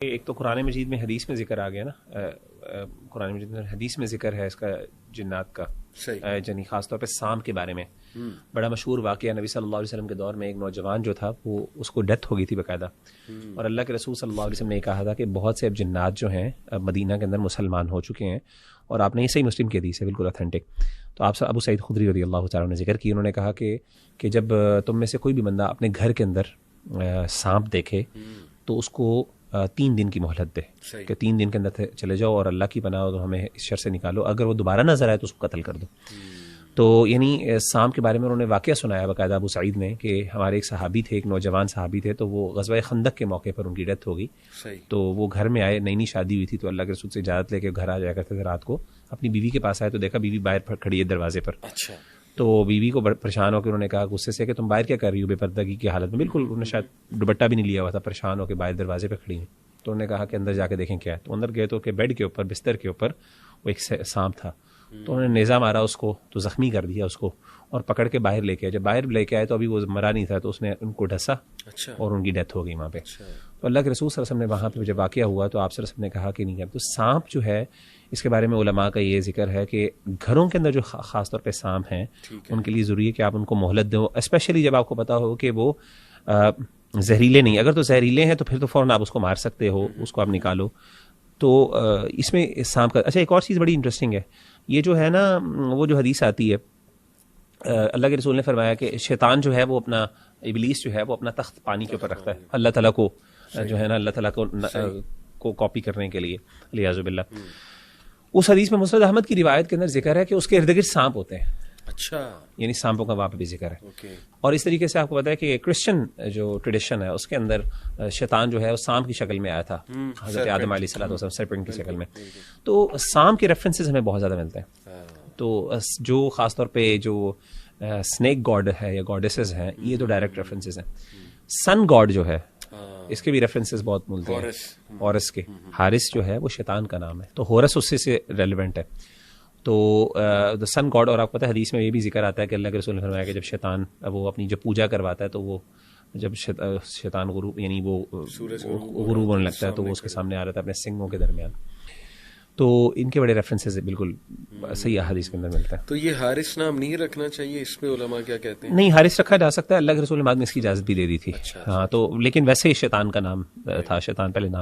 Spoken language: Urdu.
ایک تو قرآن مجید میں حدیث میں ذکر آ گیا نا، قرآن مجید میں حدیث میں ذکر ہے اس کا جنات کا، یعنی خاص طور پہ سام کے بارے میں بڑا مشہور واقعہ نبی صلی اللہ علیہ وسلم کے دور میں ایک نوجوان جو تھا وہ اس کو ڈیتھ ہو گئی تھی باقاعدہ، اور اللہ کے رسول صلی اللہ علیہ وسلم نے کہا تھا کہ بہت سے اب جنات جو ہیں اب مدینہ کے اندر مسلمان ہو چکے ہیں، اور آپ نے یہ صحیح مسلم کی حدیث ہے بالکل اتھینٹک. تو آپ ابو سعید خدری رضی اللہ تعالیٰ نے ذکر کی، انہوں نے کہا کہ جب تم میں سے کوئی بھی بندہ اپنے گھر کے اندر سانپ دیکھے تو اس کو 3 دن کی مہلت دے کہ 3 دن کے اندر چلے جاؤ اور اللہ کی پناہ ہو تو ہمیں اس شر سے نکالو، اگر وہ دوبارہ نظر آئے تو اس کو قتل کر دو. تو یعنی سانپ کے بارے میں انہوں نے واقعہ سنایا باقاعدہ ابو سعید نے کہ ہمارے ایک صحابی تھے، ایک نوجوان صحابی تھے، تو وہ غزوہ خندق کے موقع پر ان کی ڈیتھ ہو گئی. تو وہ گھر میں آئے، نئی شادی ہوئی تھی، تو اللہ کے رسول سے اجازت لے کے گھر آ جایا کرتے تھے رات کو. اپنی بیوی کے پاس آئے تو دیکھا بیوی باہر کھڑی ہے دروازے پر. تو بیوی کو پریشان ہو کے انہوں نے کہا غصے سے کہ تم باہر کیا کر رہی ہو بے پردگی کی حالت میں، بالکل انہوں نے شاید دوپٹہ بھی نہیں لیا ہوا تھا، پریشان ہو کے باہر دروازے پہ کھڑی ہیں. تو انہوں نے کہا کہ اندر جا کے دیکھیں کیا ہے. تو اندر گئے تو کہ بیڈ کے اوپر بستر کے اوپر وہ ایک سانپ تھا. تو انہوں نے نیزہ مارا اس کو، تو زخمی کر دیا اس کو اور پکڑ کے باہر لے کے آئے. جب باہر لے کے آئے تو ابھی وہ مرا نہیں تھا، تو اس نے ان کو ڈسا اور ان کی ڈیتھ ہو گئی وہاں پہ. تو اللہ کے رسول صلی اللہ علیہ وسلم نے وہاں پہ جب واقعہ ہوا تو آپ صلی اللہ علیہ وسلم نے کہا کہ نہیں. تو سانپ جو ہے اس کے بارے میں علماء کا یہ ذکر ہے کہ گھروں کے اندر جو خاص طور پہ سانپ ہیں ان کے لیے ضروری ہے کہ آپ ان کو مہلت دو، اسپیشلی جب آپ کو پتا ہو کہ وہ زہریلے نہیں. اگر تو زہریلے ہیں تو پھر تو فوراً آپ اس کو مار سکتے ہو، اس کو آپ نکالو. تو اس میں سانپ کا اچھا ایک اور چیز بڑی انٹرسٹنگ ہے، یہ جو ہے نا وہ جو حدیث آتی ہے اللہ کے رسول نے فرمایا کہ شیطان جو ہے وہ اپنا ابلیس جو ہے وہ اپنا تخت پانی کے اوپر رکھتا ہے اللہ تعالیٰ کو جو ہے نا اللہ تعالیٰ کو کاپی کرنے کے لیے الیاذ باللہ. اس حدیث میں مسند احمد کی روایت کے اندر ذکر ہے کہ اس کے ارد گرد سانپ ہوتے ہیں. اچھا، یعنی سانپوں کا وہاں پہ بھی ذکر ہے. اور اس طریقے سے آپ کو پتا ہے کہ کرسچن جو ٹریڈیشن ہے اس کے اندر شیطان جو ہے وہ سانپ کی شکل میں آیا تھا حضرت آدم علیہ الصلوۃ والسلام، سرپنٹ کی شکل میں. تو سانپ کے ریفرنسز ہمیں بہت زیادہ ملتے ہیں. تو جو خاص طور پہ جو اسنیک گاڈ ہے یا گاڈیسز ہیں یہ تو ڈائریکٹ ریفرنسز ہیں. سن گاڈ جو ہے اس کے بھی ریفرنسز بہت ملتے ہیں. ہورس کے، حارس جو ہے وہ شیطان کا نام ہے، تو ہورس اس سے ریلیونٹ ہے. تو سن گاڈ، اور آپ کو پتہ ہے حدیث میں یہ بھی ذکر آتا ہے کہ اللہ کے رسول نے فرمایا کہ جب شیطان وہ اپنی جب پوجا کرواتا ہے تو وہ جب شیطان غروب یعنی وہ غروب ہونے لگتا ہے تو وہ اس کے سامنے آ رہا تھا اپنے سنگوں کے درمیان. تو ان کے بڑے ریفرنسز بالکل صحیح احادیث کے اندر ملتا ہے. تو یہ حارث نام نہیں رکھنا چاہیے، اس پہ علماء کیا کہتے ہیں؟ نہیں، حارث رکھا جا سکتا ہے، اللہ کے رسول نے بعد میں اس کی اجازت بھی دے دی تھی. ہاں، تو لیکن ویسے ہی شیطان کا نام تھا، شیطان پہلے نام